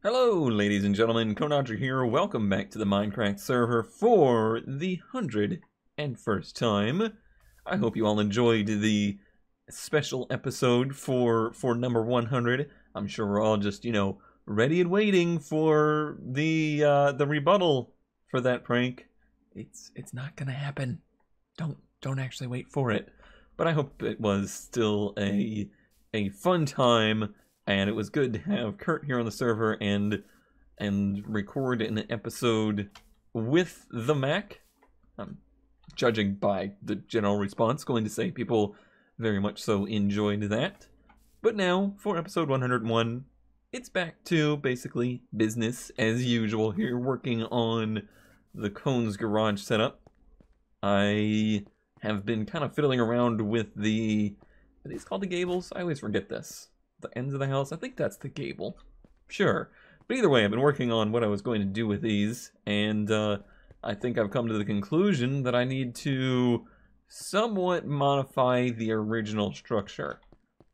Hello, ladies and gentlemen, Conodger here. Welcome back to the Mindcrack server for the 101st time. I hope you all enjoyed the special episode for number 100. I'm sure we're all just, ready and waiting for the rebuttal for that prank. It's not gonna happen. Don't actually wait for it. But I hope it was still a fun time. And it was good to have Kurt here on the server and record an episode with the Mac. I'm judging by the general response, going to say people very much so enjoyed that. But now, for episode 101, it's back to basically business as usual here, working on the Cone's garage setup. I have been kind of fiddling around with are these called the gables? I always forget this. The ends of the house? I think that's the gable. Sure. But either way, I've been working on what I was going to do with these, and I think I've come to the conclusion that I need to somewhat modify the original structure.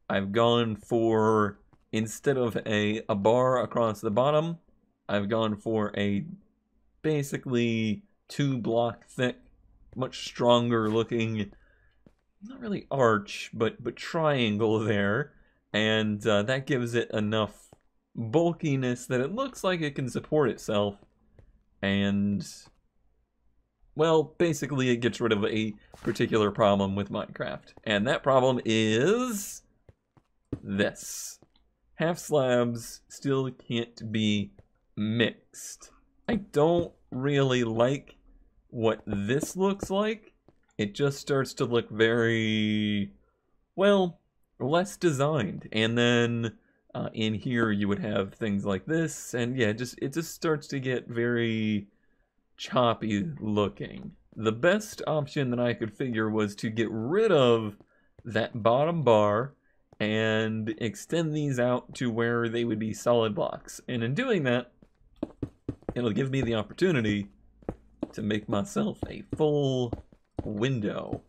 I've gone for, instead of a bar across the bottom, I've gone for a basically 2-block thick, much stronger looking, not really arch, but triangle there. And that gives it enough bulkiness that it looks like it can support itself. And, well, basically it gets rid of a particular problem with Minecraft. And that problem is this. Half slabs still can't be mixed. I don't really like what this looks like. It just starts to look very, well, less designed. And then in here you would have things like this, and yeah, it just starts to get very choppy looking. The best option that I could figure was to get rid of that bottom bar and extend these out to where they would be solid blocks. And in doing that, it'll give me the opportunity to make myself a full window.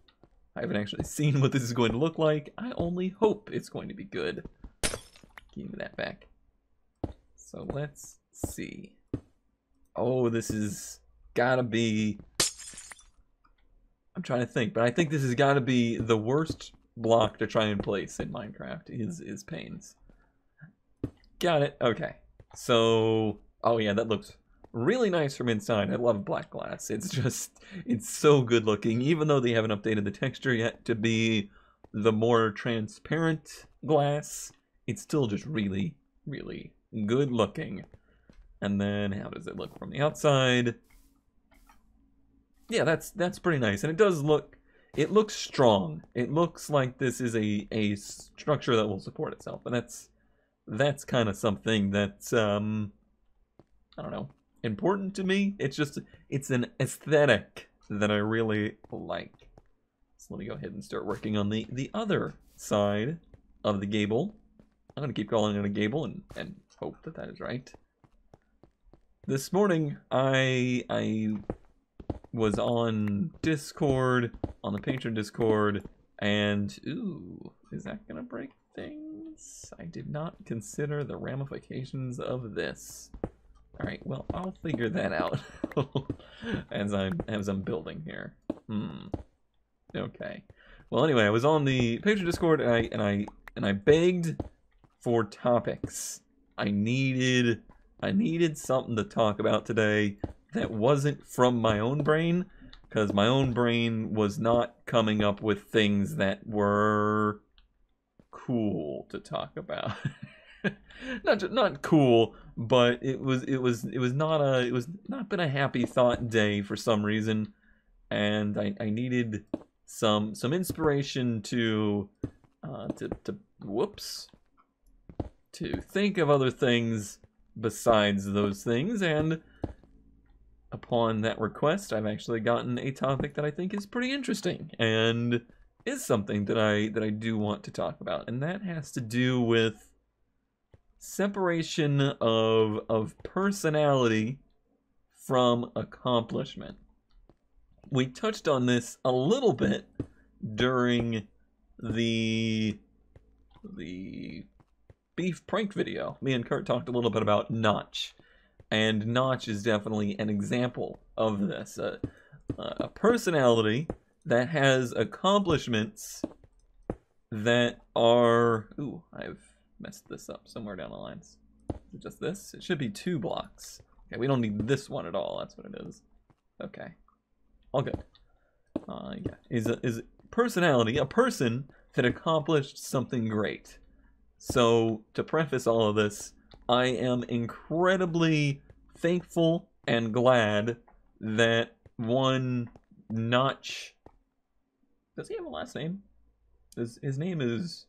I haven't actually seen what this is going to look like. I only hope it's going to be good. Give me that back. So let's see. Oh, this has gotta be... I'm trying to think, but I think this has gotta be the worst block to try and place in Minecraft is panes. Got it. Okay. So, oh yeah, that looks really nice from inside. I love black glass. It's so good looking, even though they haven't updated the texture yet to be the more transparent glass. It's still just really, really good looking. And then how does it look from the outside? Yeah, that's pretty nice. And it looks strong. It looks like this is a structure that will support itself. And that's kind of something that's I don't know, important to me. It's an aesthetic that I really like. So let me go ahead and start working on the other side of the gable. I'm gonna keep calling it a gable and hope that is right. This morning I was on Discord, on the patron Discord, and ooh, is that gonna break things? I did not consider the ramifications of this. Alright, well, I'll figure that out as I'm building here. Okay. Well, anyway, I was on the patron Discord and I begged for topics. I needed something to talk about today that wasn't from my own brain, because my own brain was not coming up with things that were cool to talk about. not cool, but it was not been a happy thought day for some reason, and I needed some inspiration to think of other things besides those things. And upon that request, I've actually gotten a topic that I think is pretty interesting and is something that I do want to talk about, and that has to do with separation of personality from accomplishment. We touched on this a little bit during the beef prank video. Me and Kurt talked a little bit about Notch. And Notch is definitely an example of this. A personality that has accomplishments that are... Ooh, I've messed this up somewhere down the lines. Is it just this? It should be 2 blocks. Okay, we don't need this one at all. That's what it is. Okay. All good. Yeah. Is personality, a person that accomplished something great. So, to preface all of this, I am incredibly thankful and glad that one Notch... Does he have a last name? His name is...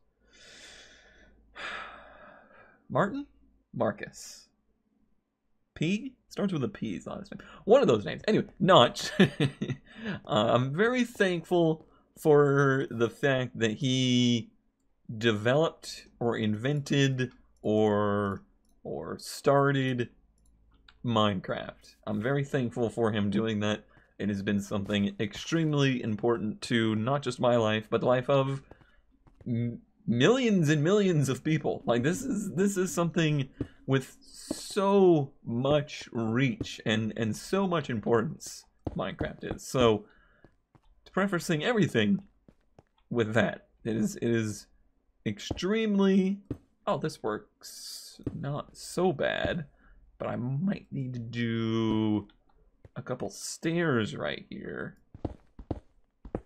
Martin? Marcus. P? Starts with a P, his last name. One of those names. Anyway, Notch. I'm very thankful for the fact that he developed or invented or started Minecraft. I'm very thankful for him doing that. It has been something extremely important to not just my life, but the life of millions and millions of people. Like, this is something with so much reach and so much importance, Minecraft is. So, prefacing everything with that, it is extremely... Oh, this works not so bad, but I might need to do a couple stairs right here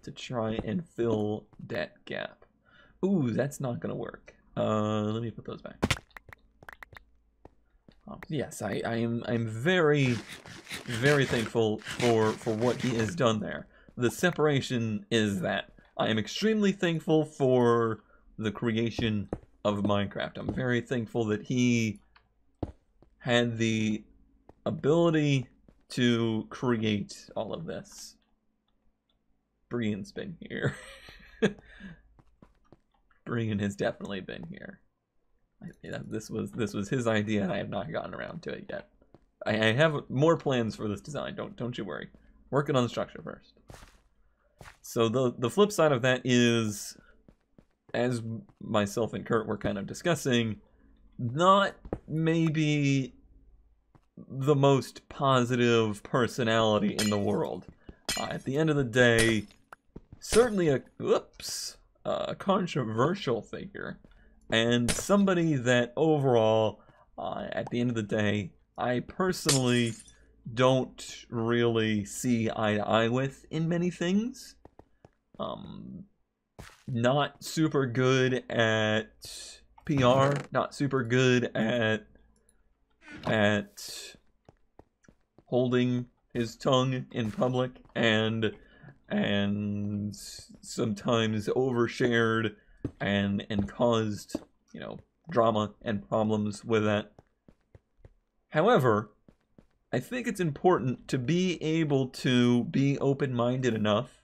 to try and fill that gap. Ooh, that's not gonna work. Let me put those back. Yes, I'm very, very thankful for what he has done there. The separation is that I am extremely thankful for the creation of Minecraft. I'm very thankful that he had the ability to create all of this. Brian's been here. Brian has definitely been here. This was his idea, and I have not gotten around to it yet. I have more plans for this design. Don't you worry. Working on the structure first. So the flip side of that is, as myself and Kurt were kind of discussing, not maybe the most positive personality in the world. At the end of the day, certainly a controversial figure, and somebody that overall, at the end of the day, I personally don't really see eye to eye with in many things. Not super good at PR, not super good at holding his tongue in public, and sometimes overshared and caused, you know, drama and problems with that. However, I think it's important to be able to be open-minded enough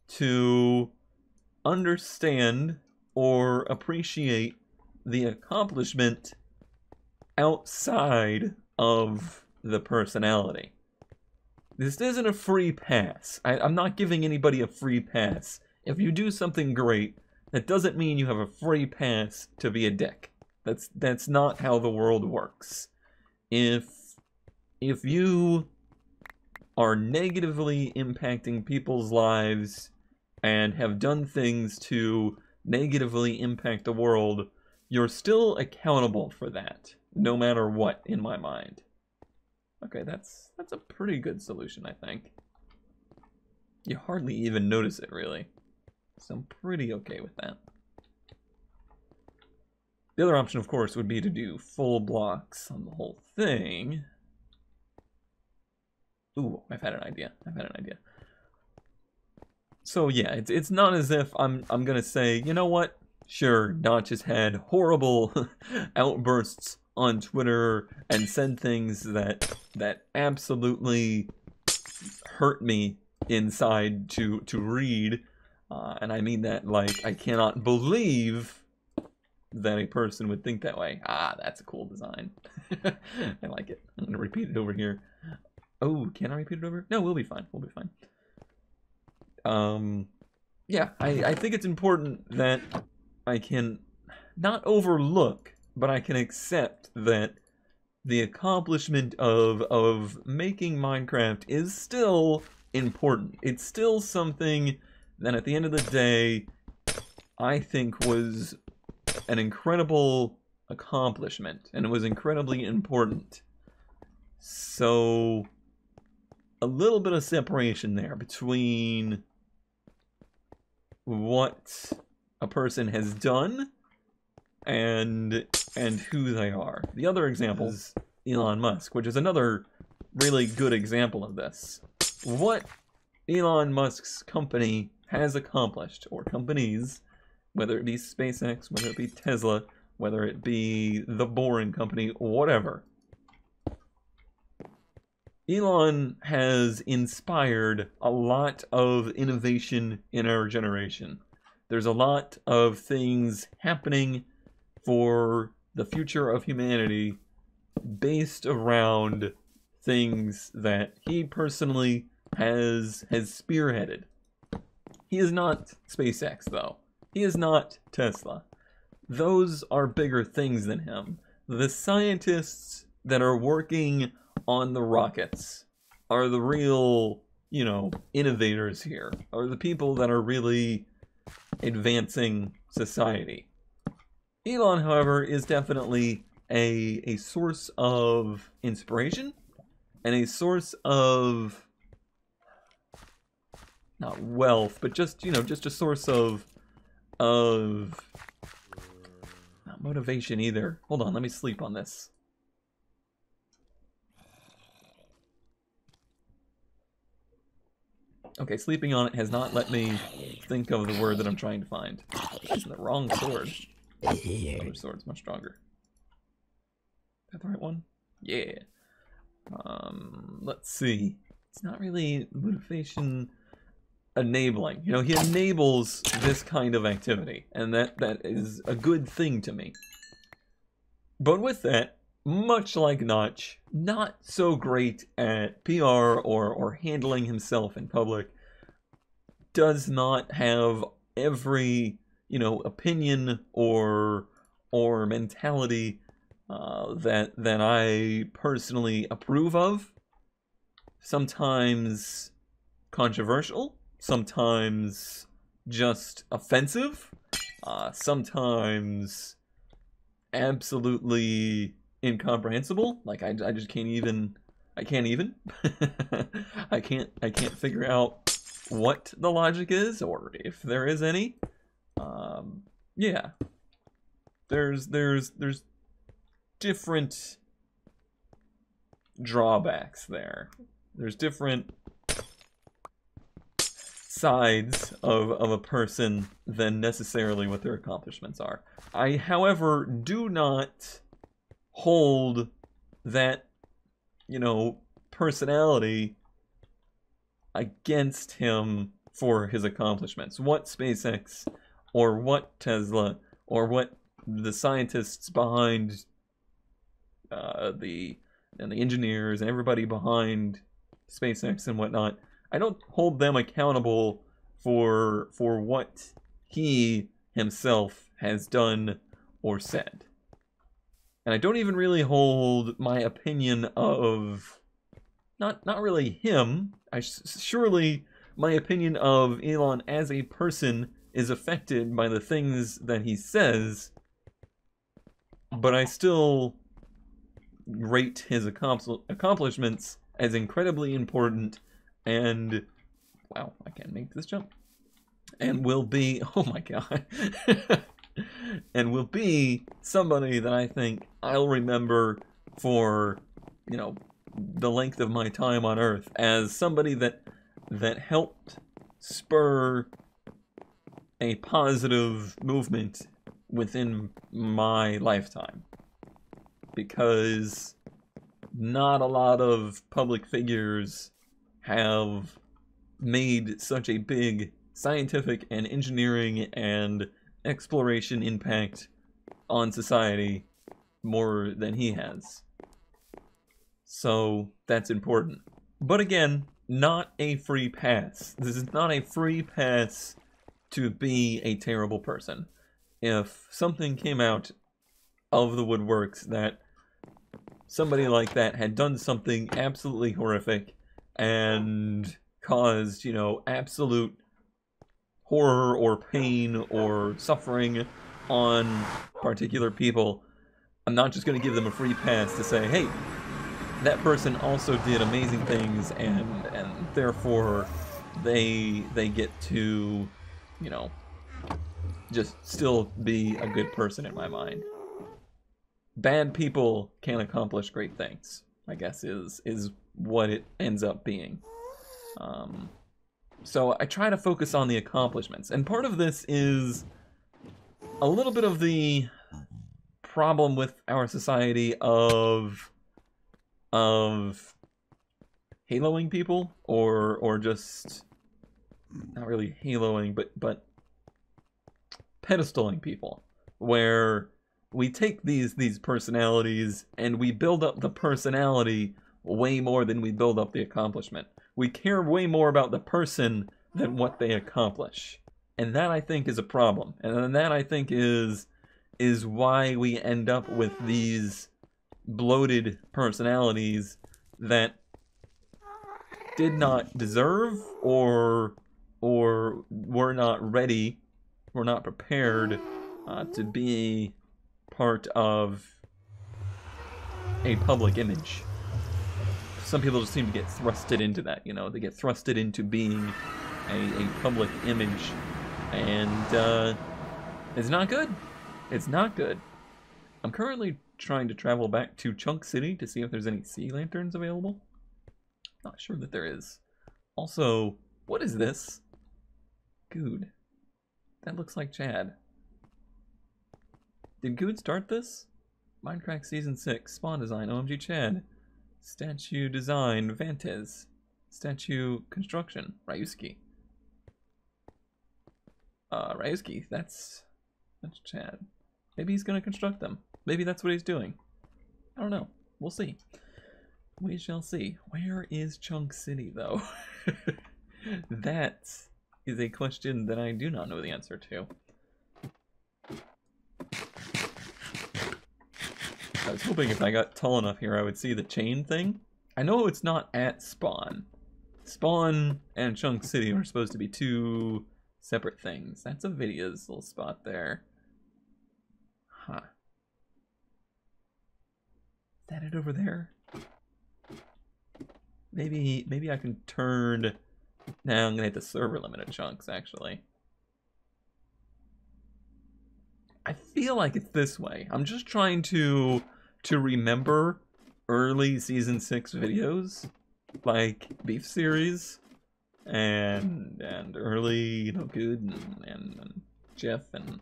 to understand or appreciate the accomplishment outside of the personality. This isn't a free pass. I'm not giving anybody a free pass. If you do something great, that doesn't mean you have a free pass to be a dick. That's not how the world works. If you are negatively impacting people's lives and have done things to negatively impact the world, you're still accountable for that, no matter what, in my mind. Okay, that's a pretty good solution, I think. You hardly even notice it, really. So I'm pretty okay with that. The other option, of course, would be to do full blocks on the whole thing. Ooh, I've had an idea. So yeah, it's not as if I'm gonna say, you know what? Sure, Notch has had horrible outbursts on Twitter and said things that absolutely hurt me inside to read, and I mean that like I cannot believe that a person would think that way. Ah, that's a cool design. I like it. I'm gonna repeat it over here. Oh, can I repeat it over? No, we'll be fine. We'll be fine. Yeah, I think it's important that I can not overlook, but I can accept that the accomplishment of making Minecraft is still important. It's still something that at the end of the day, I think was an incredible accomplishment, and it was incredibly important. So, a little bit of separation there between what a person has done and who they are. The other example is Elon Musk, which is another really good example of this. What Elon Musk's company has accomplished, or companies, whether it be SpaceX, whether it be Tesla, whether it be the Boring Company, whatever. Elon has inspired a lot of innovation in our generation. There's a lot of things happening for the future of humanity based around things that he personally has spearheaded. He is not SpaceX, though. He is not Tesla. Those are bigger things than him. The scientists that are working on the rockets are the real, you know, innovators here, are the people that are really advancing society. Elon, however, is definitely a source of inspiration and a source of, not wealth, but just, you know, just a source of not motivation either. Hold on, let me sleep on this. Okay, sleeping on it has not let me think of the word that I'm trying to find. That's the wrong sword. The other sword's much stronger. Is that the right one? Yeah. Let's see. It's not really motivation enabling. You know, he enables this kind of activity, and that is a good thing to me. But with that, much like Notch, not so great at PR or handling himself in public, does not have every, you know, opinion or mentality that I personally approve of. Sometimes controversial, sometimes just offensive, sometimes absolutely incomprehensible. Like I just can't even I can't figure out what the logic is, or if there is any. Yeah, there's different drawbacks there. There's different sides of a person than necessarily what their accomplishments are. I, however, do not hold that, you know, personality against him for his accomplishments. What SpaceX or what Tesla or what the scientists behind the engineers and everybody behind SpaceX and whatnot, I don't hold them accountable for what he himself has done or said. And I don't even really hold my opinion of not really him. Surely my opinion of Elon as a person is affected by the things that he says, but I still rate his accomplishments as incredibly important, and wow, I can't make this jump, and will be, oh my god, and will be somebody that I think I'll remember for, you know, the length of my time on Earth, as somebody that helped spur a positive movement within my lifetime. Because not a lot of public figures have made such a big scientific and engineering and exploration impact on society more than he has. So that's important. But again, not a free pass. This is not a free pass to be a terrible person. If something came out of the woodworks that somebody like that had done something absolutely horrific and caused, you know, absolute horror or pain or suffering on particular people. I'm not just going to give them a free pass to say, hey, that person also did amazing things, and therefore they get to, you know, just still be a good person in my mind. Bad people can accomplish great things, I guess is what it ends up being. So I try to focus on the accomplishments, and part of this is a little bit of the problem with our society of haloing people, or just not really haloing, but pedestaling people, where we take these personalities and we build up the personality way more than we build up the accomplishment. We care way more about the person than what they accomplish. And that, I think, is a problem. And that, I think, is why we end up with these bloated personalities that did not deserve or were not ready, were not prepared to be part of a public image. Some people just seem to get thrusted into that, you know, they get thrusted into being a public image, and it's not good. It's not good. I'm currently trying to travel back to Chunk City to see if there's any sea lanterns available. Not sure that there is. Also, what is this? Good. That looks like Chad. Did Good start this? Mindcrack Season 6, Spawn Design, OMG Chad. Statue Design, Vantes. Statue Construction, Ryuski. Ryuski, that's Chad. Maybe he's gonna construct them. Maybe that's what he's doing. I don't know. We'll see. We shall see. Where is Chunk City, though? That is a question that I do not know the answer to. I was hoping if I got tall enough here I would see the chain thing. I know it's not at Spawn. Spawn and Chunk City are supposed to be two separate things. That's a Vidia's little spot there. Huh. Is that it over there? Maybe I can turn... Nah, I'm gonna hit the server limit of chunks, actually. I feel like it's this way. I'm just trying to remember early Season 6 videos, like Beef Series, and early, you know, Good, and Jeff, and,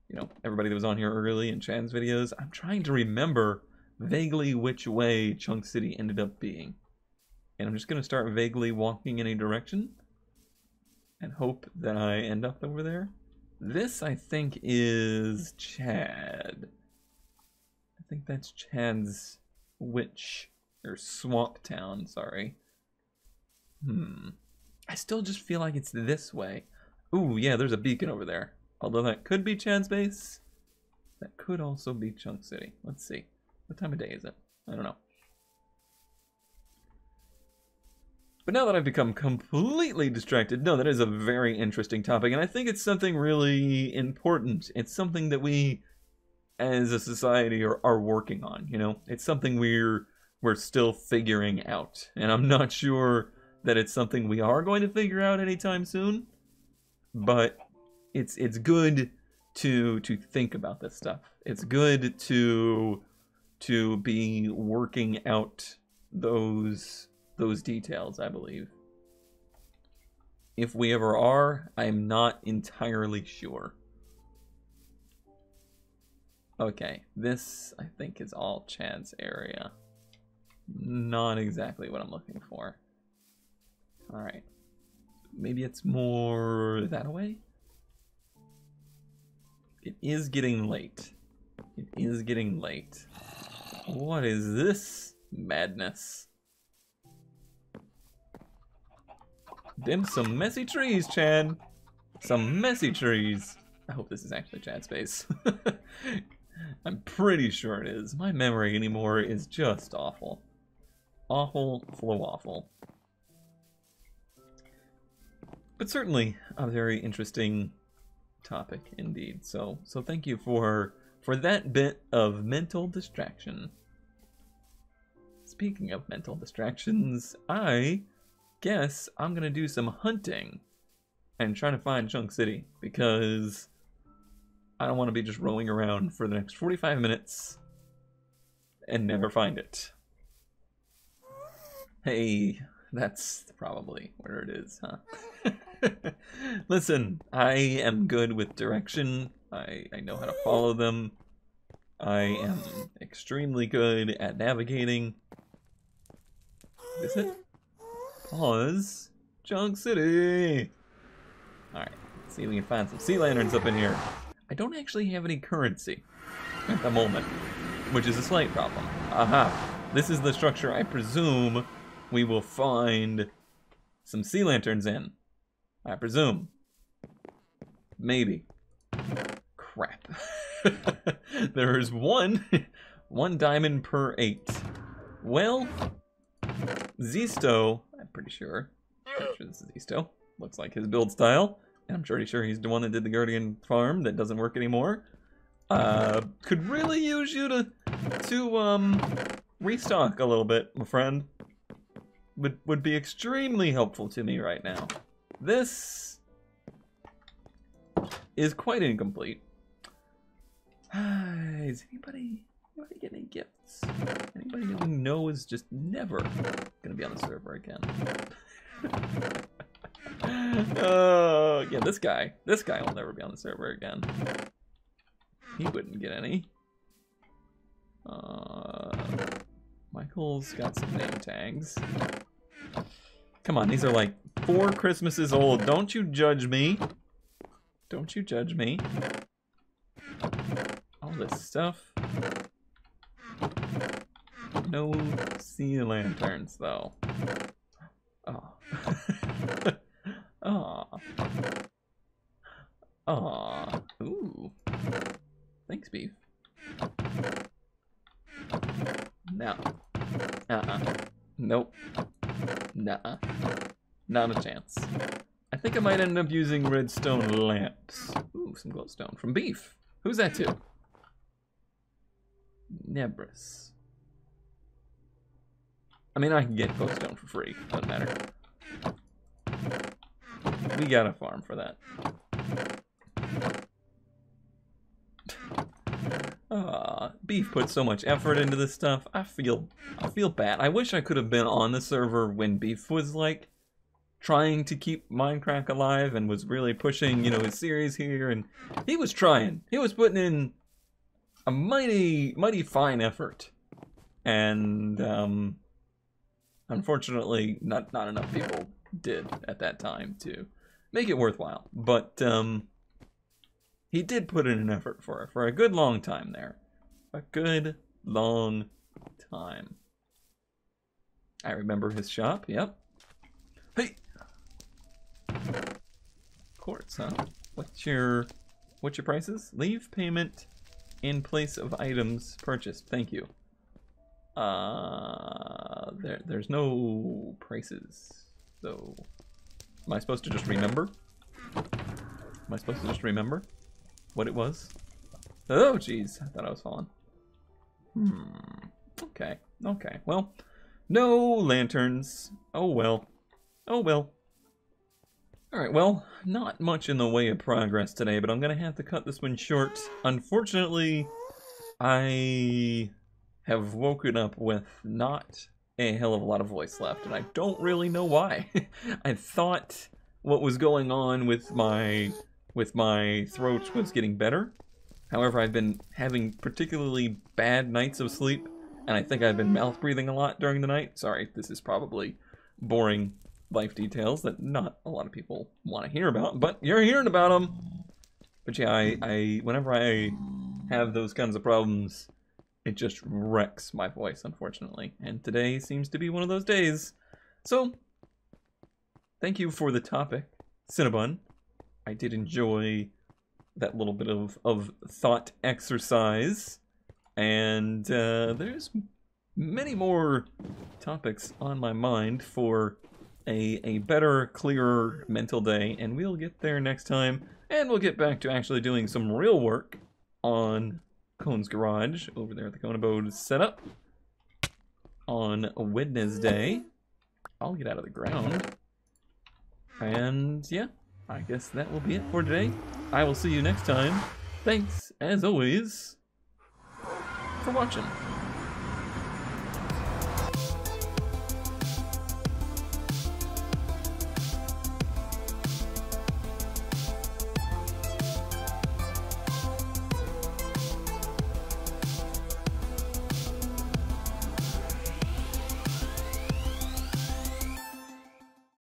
you know, everybody that was on here early, and Chad's videos. I'm trying to remember vaguely which way Chunk City ended up being. And I'm just going to start vaguely walking in a direction and hope that I end up over there. This, I think, is Chad. I think that's Chad's witch, or swamp town, sorry. I still just feel like it's this way. Ooh, yeah, there's a beacon over there. Although that could be Chad's base. That could also be Chunk City. Let's see. What time of day is it? I don't know. But now that I've become completely distracted, no, that is a very interesting topic, and I think it's something really important. It's something that we, as a society, are working on, you know? It's something we're still figuring out, and I'm not sure that it's something we are going to figure out anytime soon, but it's good to think about this stuff. It's good to be working out those details, I believe. If we ever are, I'm not entirely sure. Okay, this, I think, is all Chad's area. Not exactly what I'm looking for. Alright. Maybe it's more that way? It is getting late. It is getting late. What is this madness? Dim some messy trees, Chad. Some messy trees. I hope this is actually Chad's base. I'm pretty sure it is. My memory anymore is just awful. Awful, full of awful. But certainly a very interesting topic indeed. So thank you for that bit of mental distraction. Speaking of mental distractions, I guess I'm gonna do some hunting and try to find Chunk City, because I don't want to be just rolling around for the next 45 minutes and never find it. Hey, that's probably where it is, huh? Listen, I am good with direction. I know how to follow them. I am extremely good at navigating. Is it? Pause. Chunk City! Alright, let's see if we can find some sea lanterns up in here. I don't actually have any currency at the moment, which is a slight problem. Aha! This is the structure I presume we will find some sea lanterns in. I presume. Maybe. Crap. There is one diamond per 8. Well, Zisto, I'm pretty sure this is Zisto. Looks like his build style. And I'm pretty sure he's the one that did the Guardian farm that doesn't work anymore. Could really use you to restock a little bit, my friend. Would be extremely helpful to me right now. This is quite incomplete. Is anybody getting any gifts? Anybody that we know is just never gonna be on the server again. Yeah, this guy will never be on the server again. He wouldn't get any. Michael's got some name tags. Come on, these are like 4 Christmases old. Don't you judge me. Don't you judge me. All this stuff. No sea lanterns, though. Oh. Aw. Aw. Ooh. Thanks, Beef. No. Nope. Nuh-uh. Not a chance. I think I might end up using redstone lamps. Ooh, some glowstone from Beef. Who's that to? Nebris. I mean, I can get glowstone for free. Doesn't matter. We got a farm for that. Beef put so much effort into this stuff. I feel bad. I wish I could have been on the server when Beef was like trying to keep Mindcrack alive and was really pushing, you know, his series here, and he was trying. He was putting in a mighty fine effort. And unfortunately not enough people did at that time to make it worthwhile. But he did put in an effort for a good long time there. A good long time. I remember his shop, yep. Hey! Quartz, huh? What's your prices? Leave payment in place of items purchased. Thank you. There's no prices, so am I supposed to just remember? Am I supposed to just remember what it was? Oh, jeez, I thought I was falling. Okay. Well, no lanterns. Oh well. Oh well. Alright, well, not much in the way of progress today, but I'm gonna have to cut this one short. Unfortunately, I have woken up with not a hell of a lot of voice left, and I don't really know why. I thought what was going on with my throat was getting better. However, I've been having particularly bad nights of sleep, and I think I've been mouth breathing a lot during the night. Sorry, this is probably boring life details that not a lot of people want to hear about, but you're hearing about them. But yeah, I whenever I have those kinds of problems, it just wrecks my voice, unfortunately. And today seems to be one of those days. So, thank you for the topic, Cinnabon. I did enjoy that little bit of thought exercise. And there's many more topics on my mind for a better, clearer mental day, and we'll get there next time, and we'll get back to actually doing some real work on Cone's Garage over there at the Cone Abode setup on Wednesday. I'll get out of the ground. And yeah, I guess that will be it for today. I will see you next time. Thanks, as always, for watching.